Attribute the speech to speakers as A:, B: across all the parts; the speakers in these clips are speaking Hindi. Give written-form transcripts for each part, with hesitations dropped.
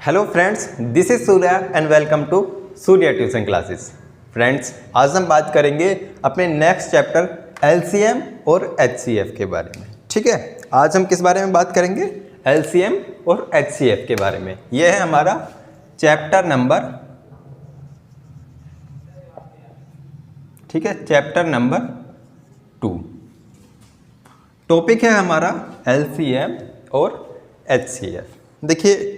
A: Hello friends, this is Surya and welcome to Surya tuition classes. Friends, आज हम बात करेंगे अपने नेक्स्ट चैप्टर एलसीएम और एचसीएफ के बारे में। ठीक है, आज हम किस बारे में बात करेंगे? एलसीएम और एचसीएफ के बारे में। यह है हमारा चैप्टर नंबर, ठीक है, चैप्टर नंबर 2। टॉपिक है हमारा एलसीएम और एचसीएफ। देखिए,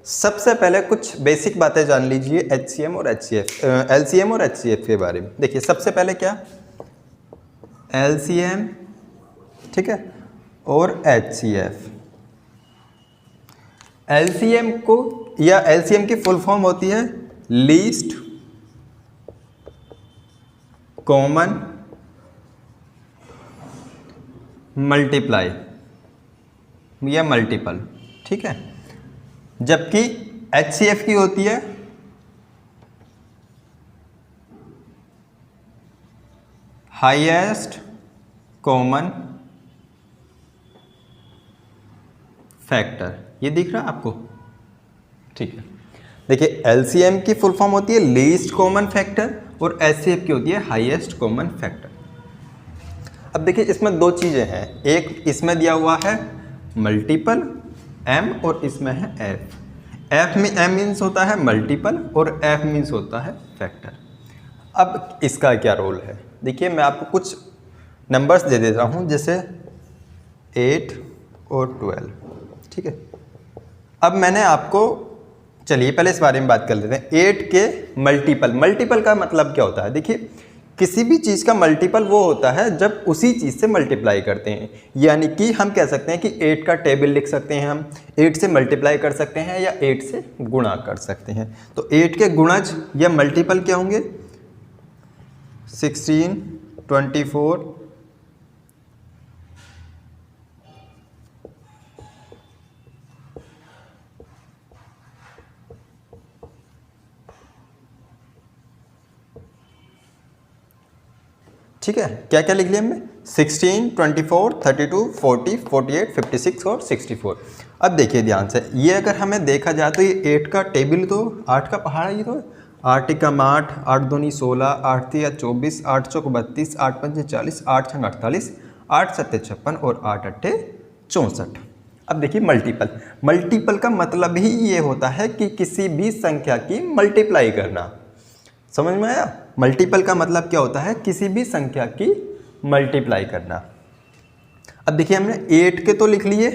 A: सबसे पहले कुछ बेसिक बातें जान लीजिए एचसीएम और एचसीएफ, एलसीएम और एचसीएफ के बारे में। देखिए, सबसे पहले क्या, एलसीएम, ठीक है, और एचसीएफ। एलसीएम को या एलसीएम की फुल फॉर्म होती है लीस्ट कॉमन मल्टीप्लाई या मल्टीपल, ठीक है। जबकि एचसीएफ की होती है हाईएस्ट कॉमन फैक्टर। ये दिख रहा है आपको? ठीक है। देखिए, एलसीएम की फुल फॉर्म होती है लीस्ट कॉमन फैक्टर और एचसीएफ की होती है हाईएस्ट कॉमन फैक्टर। अब देखिए, इसमें दो चीज़ें हैं। एक इसमें दिया हुआ है मल्टीपल एम और इसमें है एफ। एफ में एम मीन्स होता है मल्टीपल और एफ मीन्स होता है फैक्टर। अब इसका क्या रोल है? देखिए, मैं आपको कुछ नंबर्स दे देता हूँ, जैसे 8 और 12, ठीक है। अब मैंने आपको, चलिए पहले इस बारे में बात कर लेते हैं। 8 के मल्टीपल, मल्टीपल का मतलब क्या होता है? देखिए, किसी भी चीज़ का मल्टीपल वो होता है जब उसी चीज़ से मल्टीप्लाई करते हैं। यानी कि हम कह सकते हैं कि 8 का टेबल लिख सकते हैं, हम 8 से मल्टीप्लाई कर सकते हैं या 8 से गुणा कर सकते हैं। तो 8 के गुणज या मल्टीपल क्या होंगे? 16, 24, ठीक है। क्या क्या लिख लिया हमने? 16, 24, 32, 40, 48, 56 और 64। अब देखिए ध्यान से, ये अगर हमें देखा जाए तो ये 8 का टेबल तो 8 का पहाड़ा ही तो है। 8 एकम 8, 8 दूनी 16, 8 तिया 24, 8 चौक 32, 8 पंजे 40, 8 छंग 48, 8 सत्ते 56 और 8 अट्ठे 64। अब देखिए, मल्टीपल, मल्टीपल का मतलब ही ये होता है कि किसी भी संख्या की मल्टीप्लाई करना। समझ में आया? मल्टीपल का मतलब क्या होता है? किसी भी संख्या की मल्टीप्लाई करना। अब देखिए, हमने 8 के तो लिख लिए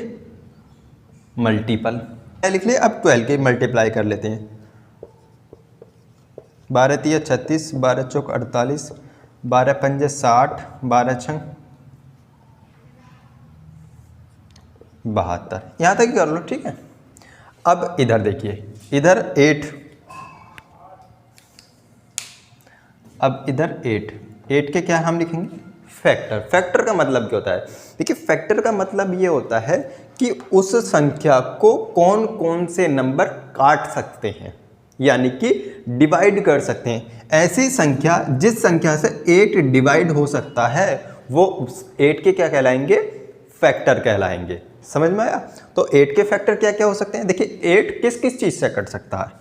A: मल्टीपल, लिख लिए। अब 12 के मल्टीप्लाई कर लेते हैं। 12 तिया 36, 12 चौक 48, 12 पंजे 60, 12 छंग 72। यहाँ तक ही कर लो, ठीक है। अब इधर देखिए, इधर 8, अब इधर 8 के क्या हम लिखेंगे? फैक्टर। फैक्टर का मतलब क्या होता है? देखिए, फैक्टर का मतलब ये होता है कि उस संख्या को कौन कौन से नंबर काट सकते हैं, यानी कि डिवाइड कर सकते हैं। ऐसी संख्या जिस संख्या से 8 डिवाइड हो सकता है वो 8 के क्या कहलाएंगे? फैक्टर कहलाएंगे। समझ में आया? तो 8 के फैक्टर क्या क्या हो सकते हैं? देखिए, 8 किस किस चीज़ से कट सकता है?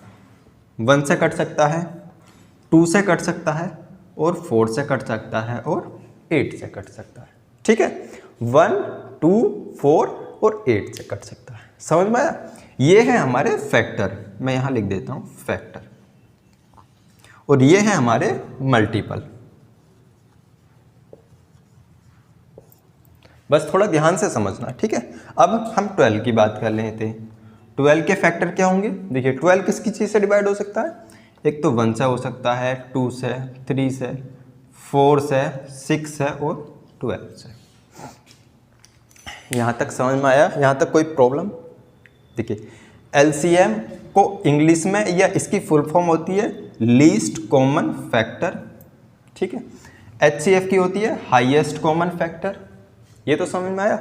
A: 1 से कट सकता है, 2 से कट सकता है और 4 से कट सकता है और 8 से कट सकता है, ठीक है। 1, 2, 4 और 8 से कट सकता है। समझ में आया? ये है हमारे फैक्टर। मैं यहाँ लिख देता हूँ फैक्टर। और ये है हमारे मल्टीपल। बस थोड़ा ध्यान से समझना, ठीक है। अब हम 12 की बात कर लेते हैं। 12 के फैक्टर क्या होंगे? देखिए, 12 किसकी चीज़ से डिवाइड हो सकता है? एक तो 1 से हो सकता है, 2 से, 3 से, 4 से, 6 से और 12 से। यहाँ तक समझ में आया? यहाँ तक कोई प्रॉब्लम? देखिए, एलसीएम को इंग्लिश में या इसकी फुल फॉर्म होती है लीस्ट कॉमन फैक्टर, ठीक है। एचसीएफ की होती है हाईएस्ट कॉमन फैक्टर। ये तो समझ में आया?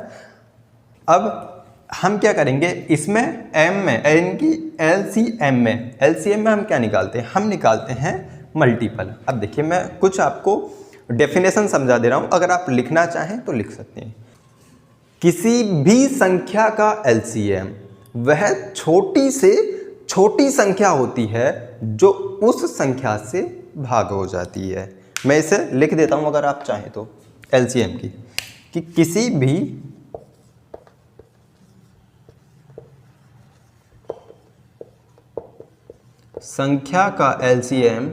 A: अब हम क्या करेंगे इसमें? एम में, यानी कि एलसीएम में हम क्या निकालते हैं? हम निकालते हैं मल्टीपल। अब देखिए, मैं कुछ आपको डेफिनेशन समझा दे रहा हूं, अगर आप लिखना चाहें तो लिख सकते हैं। किसी भी संख्या का एलसीएम वह छोटी से छोटी संख्या होती है जो उस संख्या से भाग हो जाती है। मैं इसे लिख देता हूं अगर आप चाहें तो, एलसीएम की, कि किसी भी संख्या का एलसीएम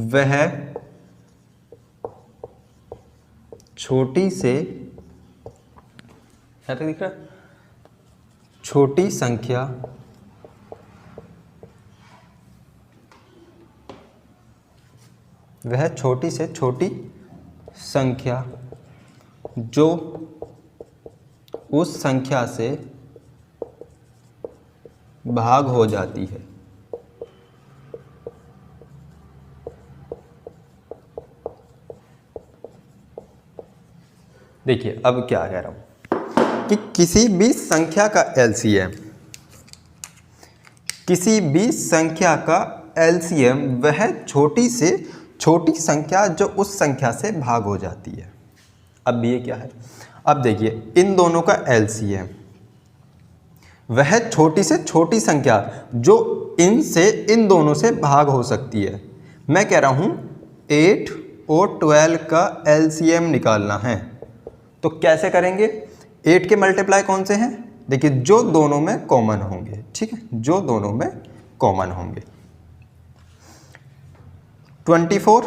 A: वह छोटी से, यहाँ तक दिख रहा है, छोटी संख्या वह छोटी से छोटी संख्या जो उस संख्या से भाग हो जाती है। देखिए अब क्या कह रहा हूं कि किसी भी संख्या का एलसीएम, किसी भी संख्या का एलसीएम वह छोटी से छोटी संख्या जो उस संख्या से भाग हो जाती है। अब ये क्या है, अब देखिए इन दोनों का एलसीएम वह छोटी से छोटी संख्या जो इनसे इन दोनों से भाग हो सकती है। मैं कह रहा हूं 8 और 12 का एलसीएम निकालना है, तो कैसे करेंगे? 8 के मल्टीप्लाई कौन से हैं? देखिए जो दोनों में कॉमन होंगे, ठीक है, जो दोनों में कॉमन होंगे। 24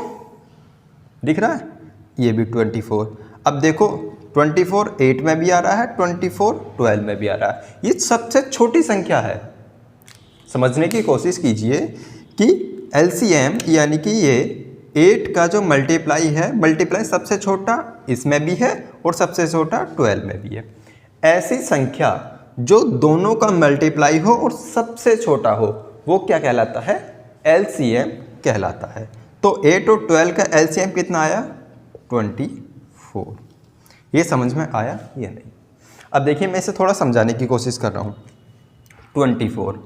A: दिख रहा है, ये भी 24। अब देखो 24 8 में भी आ रहा है, 24 12 में भी आ रहा है। ये सबसे छोटी संख्या है। समझने की कोशिश कीजिए कि एलसीएम यानी कि ये 8 का जो मल्टीप्लाई है, मल्टीप्लाई सबसे छोटा इसमें भी है और सबसे छोटा 12 में भी है। ऐसी संख्या जो दोनों का मल्टीप्लाई हो और सबसे छोटा हो वो क्या कहलाता है? एलसीएम कहलाता है। तो 8 और 12 का एलसीएम कितना आया? 24। ये समझ में आया या नहीं? अब देखिए मैं इसे थोड़ा समझाने की कोशिश कर रहा हूँ। 24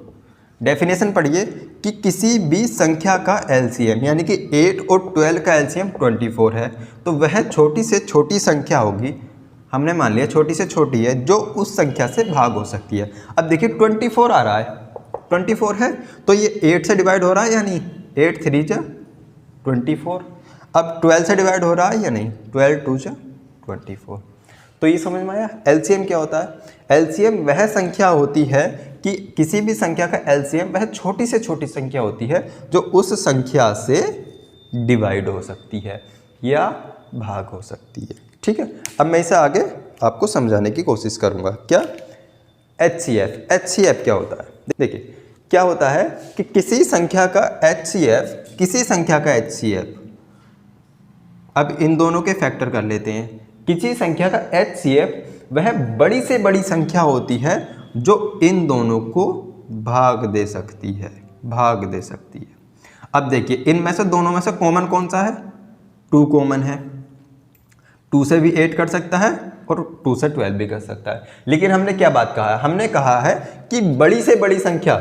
A: डेफिनेशन पढ़िए कि किसी भी संख्या का एलसीएम यानी कि 8 और 12 का एलसीएम 24 है, तो वह छोटी से छोटी संख्या होगी। हमने मान लिया छोटी से छोटी है जो उस संख्या से भाग हो सकती है। अब देखिए 24 आ रहा है, 24 है तो ये 8 से डिवाइड हो रहा है या नहीं? 8 3 जा 24। अब 12 से डिवाइड हो रहा है या नहीं? 12 2 जा 24। तो ये समझ में आया एलसीएम क्या होता है? एलसीएम वह संख्या होती है कि किसी भी संख्या का एलसीएम वह छोटी से छोटी संख्या होती है जो उस संख्या से डिवाइड हो सकती है या भाग हो सकती है। ठीक है, अब मैं इसे आगे आपको समझाने की कोशिश करूंगा। क्या? एचसीएफ। एचसीएफ क्या होता है? देखिए क्या होता है कि किसी संख्या का एचसीएफ, किसी संख्या का एचसीएफ, अब इन दोनों के फैक्टर कर लेते हैं। किसी संख्या का एचसीएफ वह बड़ी से बड़ी संख्या होती है जो इन दोनों को भाग दे सकती है, भाग दे सकती है। अब देखिए इनमें से दोनों में से कॉमन कौन सा है? 2 कॉमन है। 2 से भी 8 कर सकता है और 2 से 12 भी कर सकता है। लेकिन हमने क्या बात कहा है? हमने कहा है कि बड़ी से बड़ी संख्या।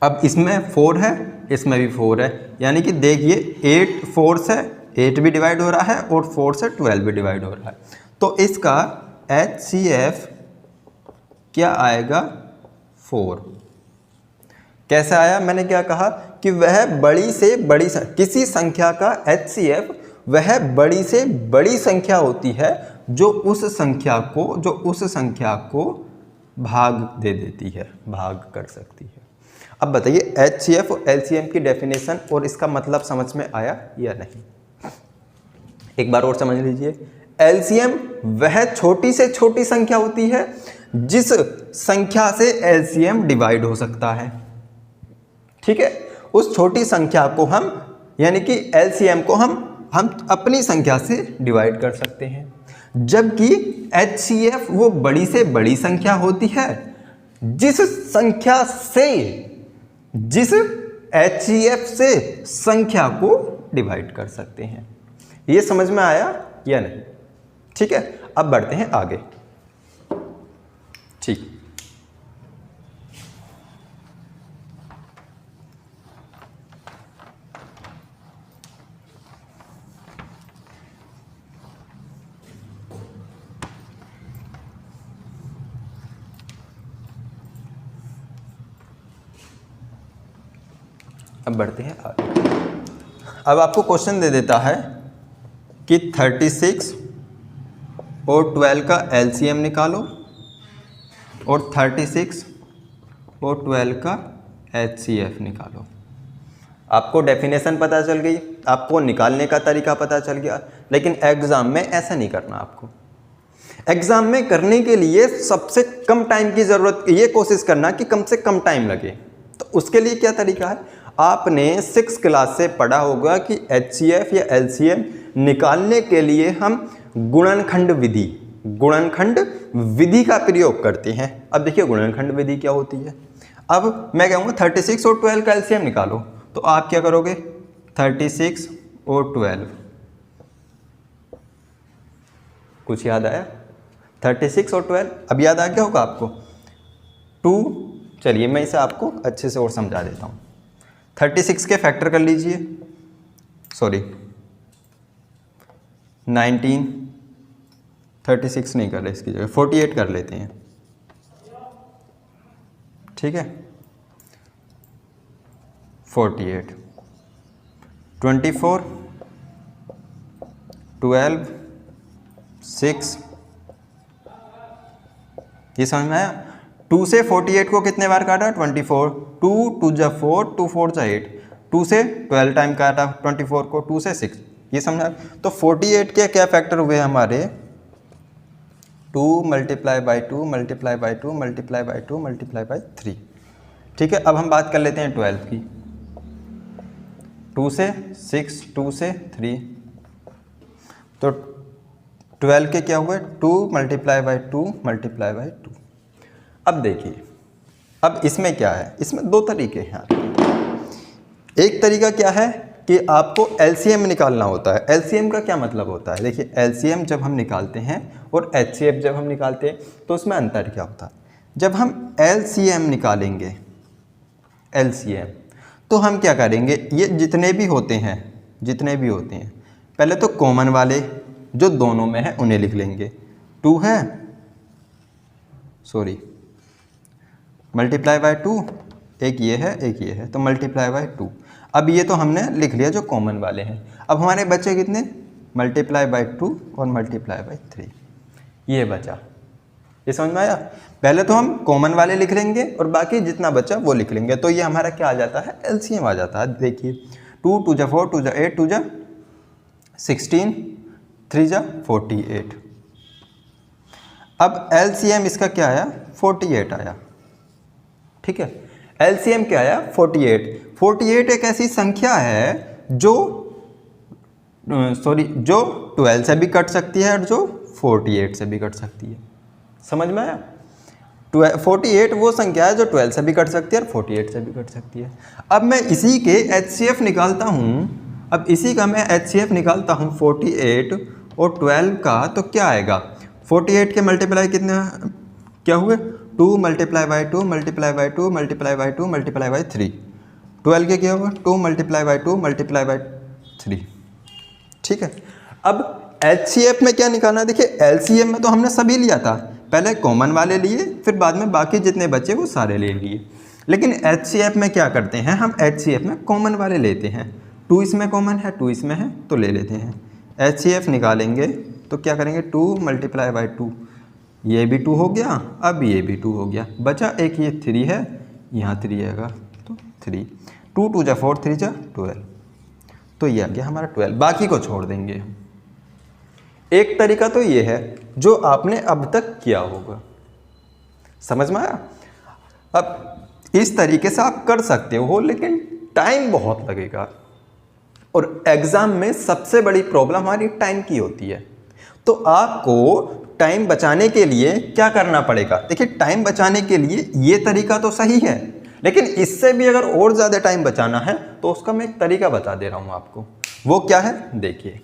A: अब इसमें 4 है, इसमें भी 4 है, यानी कि देखिए 8 4 से 8 भी डिवाइड हो रहा है और 4 से 12 भी डिवाइड हो रहा है। तो इसका एचसीएफ क्या आएगा? 4। कैसे आया? मैंने क्या कहा कि वह बड़ी से बड़ी किसी संख्या का एचसीएफ वह बड़ी से बड़ी संख्या होती है जो उस संख्या को भाग दे देती है, भाग कर सकती है। अब बताइए एचसीएफ और एलसीएम की डेफिनेशन और इसका मतलब समझ में आया या नहीं? एक बार और समझ लीजिए। एलसीएम वह छोटी से छोटी संख्या होती है जिस संख्या से एलसीएम डिवाइड हो सकता है। ठीक है, उस छोटी संख्या को हम यानी कि एलसीएम को हम अपनी संख्या से डिवाइड कर सकते हैं। जबकि एचसीएफ वो बड़ी से बड़ी संख्या होती है जिस एचसीएफ से संख्या को डिवाइड कर सकते हैं। ये समझ में आया या नहीं? ठीक है, अब बढ़ते हैं आगे। ठीक, अब बढ़ते हैं आगे। अब आपको क्वेश्चन दे देता है कि 36 और 12 का एलसीएम निकालो और 36 और 12 का एचसीएफ निकालो। आपको डेफिनेशन पता चल गई, आपको निकालने का तरीका पता चल गया, लेकिन एग्ज़ाम में ऐसा नहीं करना। आपको एग्ज़ाम में करने के लिए सबसे कम टाइम की ज़रूरत, ये कोशिश करना कि कम से कम टाइम लगे। तो उसके लिए क्या तरीका है, आपने 6 क्लास से पढ़ा होगा कि एचसीएफ या एलसीएम निकालने के लिए हम गुणनखंड विधि का प्रयोग करते हैं। अब देखिए गुणनखंड विधि क्या होती है। अब मैं कहूँगा 36 और 12 का एलसीएम निकालो, तो आप क्या करोगे, 36 और 12, कुछ याद आया? 36 और 12 अब याद आ गया होगा आपको। 2, चलिए मैं इसे आपको अच्छे से और समझा देता हूँ। 36 के फैक्टर कर लीजिए, सॉरी 19, 36 नहीं कर रहे, इसकी जगह 48 कर लेते हैं, ठीक है। 48, 24, 12, 6, ये समझ में आया? 2 से 48 को कितने बार काटा? 24, 2 2 जा 4, 2 4 जा 8, 2 से 12 टाइम काटा 24 को, 2 से 6, ये समझा? तो 48 के क्या फैक्टर हुए हमारे? 2 multiply by 2 multiply by 2 multiply by 2 multiply by 3, ठीक है। अब हम बात कर लेते हैं 12 की। 2 से 6, 2 से 3, तो 12 के क्या हुए? 2 मल्टीप्लाई बाई 2 मल्टीप्लाई बाई 2। अब देखिए, अब इसमें क्या है, इसमें दो तरीके हैं। एक तरीका क्या है कि आपको एलसीएम निकालना होता है। एलसीएम का क्या मतलब होता है? देखिए एलसीएम जब हम निकालते हैं और एचसीएफ जब हम निकालते हैं तो उसमें अंतर क्या होता है। जब हम एलसीएम निकालेंगे, एलसीएम, तो हम क्या करेंगे, ये जितने भी होते हैं पहले तो कॉमन वाले जो दोनों में है उन्हें लिख लेंगे। 2 है, सॉरी मल्टीप्लाई बाय 2, एक ये है तो मल्टीप्लाई बाय 2। अब ये तो हमने लिख लिया जो कॉमन वाले हैं। अब हमारे बचे कितने? मल्टीप्लाई बाय 2 और मल्टीप्लाई बाय 3, ये बचा। ये समझ में आया? पहले तो हम कॉमन वाले लिख लेंगे और बाकी जितना बचा वो लिख लेंगे, तो ये हमारा क्या आ जाता है? एलसीएम आ जाता है। देखिए 2 2 जा 4, 2 जा 8, 2 जा 16, 3 जा 48। अब एलसीएम इसका क्या आया? 48 आया, ठीक है। एलसीएम क्या आया? 48। 48 एक ऐसी संख्या है जो 12 से भी कट सकती है और जो 48 से भी कट सकती है। समझ में आया? 48 वो संख्या है जो 12 से भी कट सकती है और 48 से भी कट सकती है। अब मैं इसी के एचसीएफ निकालता हूँ, अब इसी का मैं एचसीएफ निकालता हूँ 48 और 12 का, तो क्या आएगा? 48 के मल्टीप्लाई कितने क्या हुए? 2 multiply by 2 multiply by 2 multiply by 2 multiply by 3। 12 के क्या हुआ? 2 मल्टीप्लाई बाई 2 मल्टीप्लाई बाई 3, ठीक है। अब एचसीएफ में क्या निकालना है? देखिए एलसीएम में तो हमने सभी लिया था, पहले कॉमन वाले लिए, फिर बाद में बाकी जितने बचे वो सारे ले लिए। लेकिन एचसीएफ में क्या करते हैं, हम एचसीएफ में कॉमन वाले लेते हैं। 2 इसमें कॉमन है, 2 इसमें है, तो ले लेते हैं। एचसीएफ निकालेंगे तो क्या करेंगे? 2 मल्टीप्लाई बाई 2, ये भी 2 हो गया, अब ये भी 2 हो गया, बचा एक ये 3 है, यहाँ 3 आएगा तो 3, 2 2 जा 4, 3 जा 12, तो ये आ गया हमारा 12। बाकी को छोड़ देंगे। एक तरीका तो ये है जो आपने अब तक किया होगा, समझ में आया? अब इस तरीके से आप कर सकते हो, लेकिन टाइम बहुत लगेगा और एग्जाम में सबसे बड़ी प्रॉब्लम हमारी टाइम की होती है। तो आपको टाइम बचाने के लिए क्या करना पड़ेगा? देखिए टाइम बचाने के लिए ये तरीका तो सही है, लेकिन इससे भी अगर और ज़्यादा टाइम बचाना है तो उसका मैं एक तरीका बता दे रहा हूँ आपको। वो क्या है? देखिए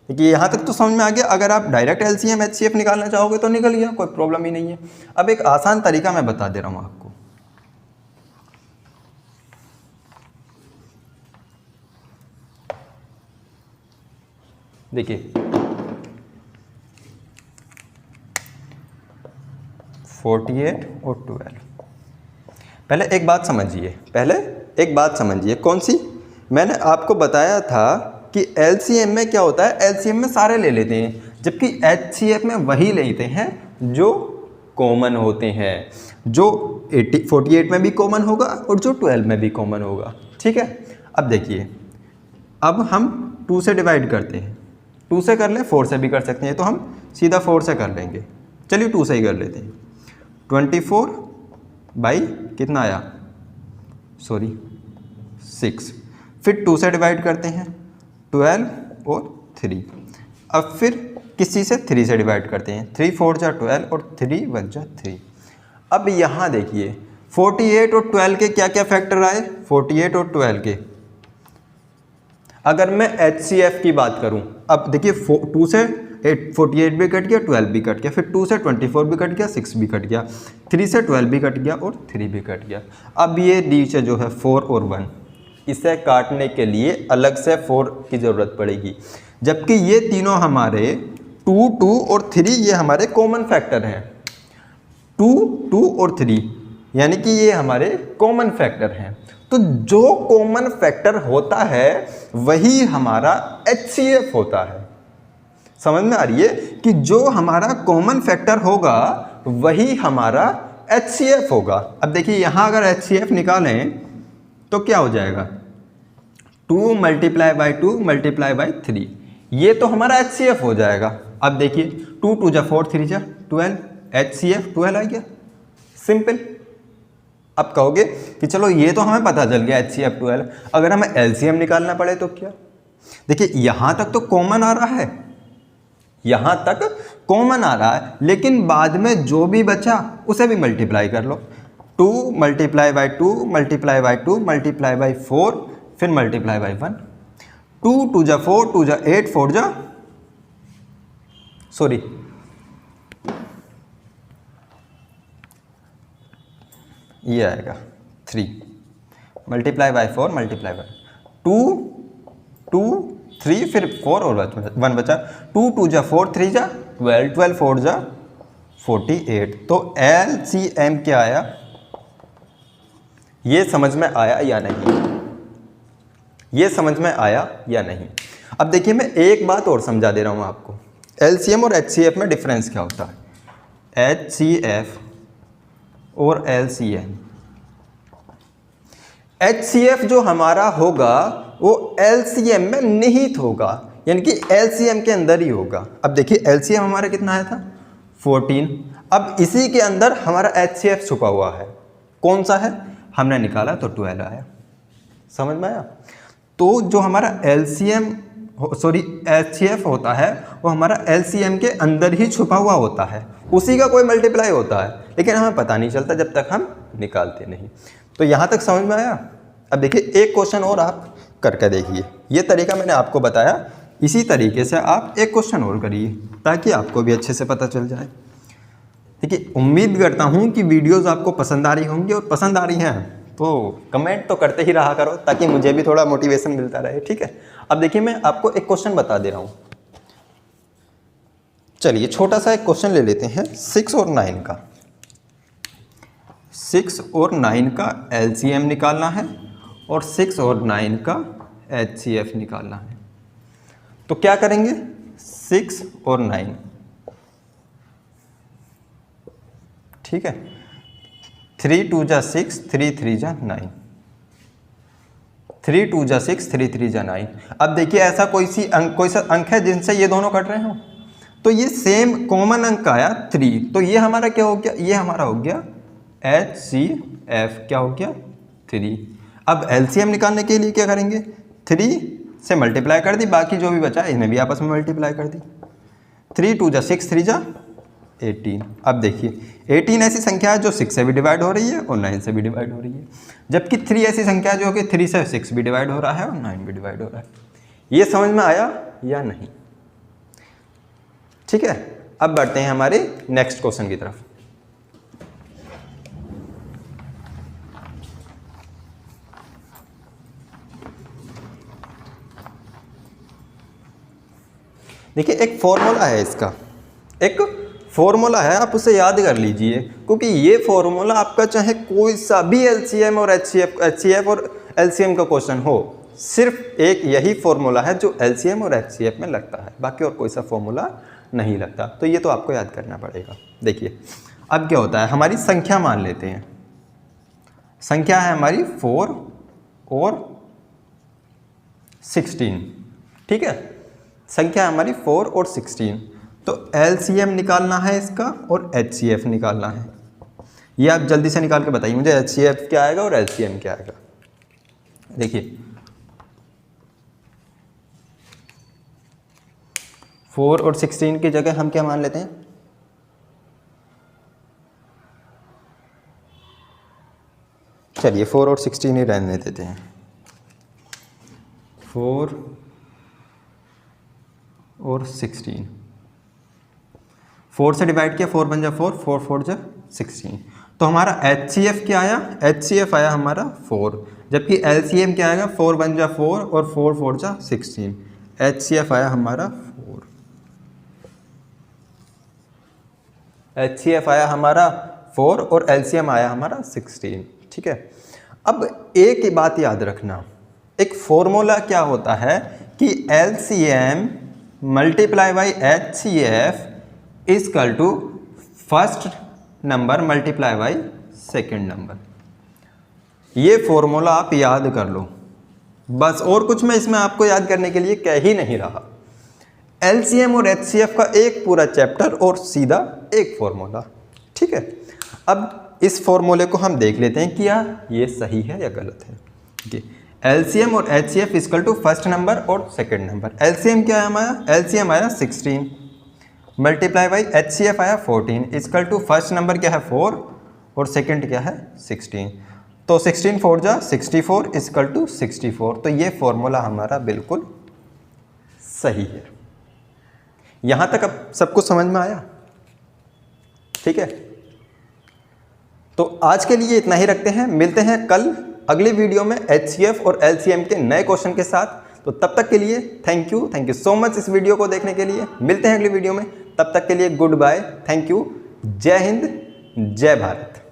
A: यहाँ तक तो समझ में आ गया। अगर आप डायरेक्ट एलसीएम एचसीएफ निकालना चाहोगे तो निकल गया, कोई प्रॉब्लम ही नहीं है। अब एक आसान तरीका मैं बता दे रहा हूँ आपको। देखिए 48 और 12, पहले एक बात समझिए, पहले एक बात समझिए, कौन सी? मैंने आपको बताया था कि LCM में क्या होता है, LCM में सारे ले लेते हैं, जबकि HCF में वही लेते हैं जो कॉमन होते हैं, जो 48 में भी कॉमन होगा और जो 12 में भी कॉमन होगा। ठीक है, अब देखिए, अब हम 2 से डिवाइड करते हैं, 2 से कर लें, 4 से भी कर सकते हैं, तो हम सीधा 4 से कर लेंगे। चलिए 2 से ही कर लेते हैं। 24 बाई कितना आया, सॉरी 6, फिर 2 से डिवाइड करते हैं, 12 और 3। अब फिर किसी से 3 से डिवाइड करते हैं, 3 4 जा 12 और 3 1 जा 3। अब यहाँ देखिए 48 और 12 के क्या क्या फैक्टर आए, 48 और 12 के। अगर मैं HCF की बात करूं, अब देखिए 2 से 48 भी कट गया, 12 भी कट गया, फिर 2 से 24 भी कट गया, 6 भी कट गया, 3 से 12 भी कट गया और 3 भी कट गया। अब ये नीचे जो है 4 और 1, इसे काटने के लिए अलग से 4 की ज़रूरत पड़ेगी, जबकि ये तीनों हमारे 2 2 और 3 ये हमारे कॉमन फैक्टर हैं। 2 2 और 3 यानी कि ये हमारे कॉमन फैक्टर हैं। तो जो कॉमन फैक्टर होता है वही हमारा HCF होता है। समझ में आ रही है कि जो हमारा कॉमन फैक्टर होगा वही हमारा HCF होगा। अब देखिए यहाँ अगर HCF निकालें तो क्या हो जाएगा, 2 मल्टीप्लाई बाई 2 मल्टीप्लाई बाई 3, ये तो हमारा HCF हो जाएगा। अब देखिए 2 2 जा 4 3 जा 12, HCF 12 आ गया, सिंपल। अब कहोगे कि चलो ये तो हमें पता चल गया HCF 12, अगर हमें LCM निकालना पड़े तो क्या? देखिए यहाँ तक तो कॉमन आ रहा है, यहाँ तक कॉमन आ रहा है, लेकिन बाद में जो भी बचा उसे भी मल्टीप्लाई कर लो। 2 multiply by 2 multiply by 2 multiply by 4 फिर मल्टीप्लाई बाई 1। 2 2 जा 4 2 जा 8 4 जा सॉरी ये आएगा 3 मल्टीप्लाई बाई 4 मल्टीप्लाई बाई 2 2 3 फिर 4 और 1 बचा। 2 2 जा 4 3 जा 12 12 4 जा 48। तो LCM क्या आया, ये समझ में आया या नहीं? ये समझ में आया या नहीं? अब देखिए मैं एक बात और समझा दे रहा हूं आपको, LCM और HCF में डिफरेंस क्या होता है। HCF और LCM, HCF जो हमारा होगा वो LCM में निहित होगा, यानी कि LCM के अंदर ही होगा। अब देखिए LCM हमारा कितना आया था 14, अब इसी के अंदर हमारा HCF छुपा हुआ है, कौन सा है, हमने निकाला तो 12 आया। समझ में आया? तो जो हमारा HCF होता है वो हमारा LCM के अंदर ही छुपा हुआ होता है, उसी का कोई मल्टीप्लाई होता है, लेकिन हमें पता नहीं चलता जब तक हम निकालते नहीं। तो यहाँ तक समझ में आया? अब देखिए एक क्वेश्चन और आप करके देखिए, ये तरीका मैंने आपको बताया, इसी तरीके से आप एक क्वेश्चन और करिए ताकि आपको भी अच्छे से पता चल जाए। देखिए उम्मीद करता हूँ कि वीडियोस आपको पसंद आ रही होंगी, और पसंद आ रही हैं तो कमेंट तो करते ही रहा करो ताकि मुझे भी थोड़ा मोटिवेशन मिलता रहे। ठीक है, अब देखिए मैं आपको एक क्वेश्चन बता दे रहा हूँ। चलिए छोटा सा एक क्वेश्चन ले लेते हैं 6 और 9 का। 6 और 9 का LCM निकालना है और 6 और 9 का HCF निकालना है। तो क्या करेंगे, 6 और 9, ठीक है, 3 2 जा 6 3 3 जा 9, 3 2 जा 6 3 3 जा 9। अब देखिए ऐसा कोई सा अंक है जिनसे ये दोनों कट रहे हो, तो ये सेम कॉमन अंक आया 3, तो ये हमारा क्या हो गया, ये हमारा हो गया HCF, क्या हो गया 3। अब LCM निकालने के लिए क्या करेंगे, 3 से मल्टीप्लाई कर दी, बाकी जो भी बचा इन्हें भी आपस में मल्टीप्लाई कर दी। 3 2 जा 6 3 जा 18। अब देखिए 18 ऐसी संख्या है जो 6 से भी डिवाइड हो रही है और 9 से भी डिवाइड हो रही है, जबकि 3 ऐसी संख्या है जो कि 3 से 6 भी डिवाइड हो रहा है और 9 भी डिवाइड हो रहा है। ये समझ में आया या नहीं? ठीक है, अब बढ़ते हैं हमारे नेक्स्ट क्वेश्चन की तरफ। देखिए एक फॉर्मूला है इसका, एक फॉर्मूला है, आप उसे याद कर लीजिए, क्योंकि ये फॉर्मूला आपका चाहे कोई सा भी LCM और HCF और एलसीएम का क्वेश्चन हो, सिर्फ एक यही फॉर्मूला है जो एलसीएम और एचसीएफ में लगता है, बाकी और कोई सा फॉर्मूला नहीं लगता। तो ये तो आपको याद करना पड़ेगा। देखिए अब क्या होता है, हमारी संख्या मान लेते हैं, संख्या है हमारी 4 और 16, ठीक है, संख्या है हमारी 4 और 16। तो एलसीएम निकालना है इसका और एचसीएफ निकालना है। ये आप जल्दी से निकाल के बताइए मुझे एचसीएफ क्या आएगा और एलसीएम क्या आएगा। देखिए 4 और 16 की जगह हम क्या मान लेते हैं, चलिए 4 और 16 ही रहने देते हैं। 4 और 16, 4 से डिवाइड किया, 4 बन जा 4, 4 4 जा 16। तो हमारा एचसीएफ क्या आया, एचसीएफ आया हमारा 4, जबकि एलसीएम क्या आएगा, 4 बन जा 4 और 4 4 जा 16। एचसीएफ आया हमारा 4, एचसीएफ आया हमारा 4 और एलसीएम आया हमारा 16, ठीक है। अब एक ही बात याद रखना, एक फॉर्मूला क्या होता है कि LCM multiply by HCF is equal to first number multiply by second number. ये फॉर्मूला आप याद कर लो बस, और कुछ मैं इसमें आपको याद करने के लिए कह ही नहीं रहा। एलसीएम और एचसीएफ का एक पूरा चैप्टर और सीधा एक फॉर्मूला, ठीक है। अब इस फॉर्मूले को हम देख लेते हैं कि ये सही है या गलत है। ठीक है, एलसीएम और HCF equal to first number और सेकंड नंबर। एलसीएम क्या है हमारा, एलसीएम आया 16 मल्टीप्लाई बाई एचसीएफ आया 14 इक्वल टू फर्स्ट नंबर क्या है 4 और सेकंड क्या है 16। तो 16 4 जा 64 इक्वल टू 64। तो ये फॉर्मूला हमारा बिल्कुल सही है। यहां तक अब सब कुछ समझ में आया, ठीक है। तो आज के लिए इतना ही रखते हैं, मिलते हैं कल अगली वीडियो में एचसीएफ और एलसीएम के नए क्वेश्चन के साथ। तो तब तक के लिए थैंक यू सो मच इस वीडियो को देखने के लिए। मिलते हैं अगली वीडियो में, तब तक के लिए गुड बाय, थैंक यू, जय हिंद, जय भारत।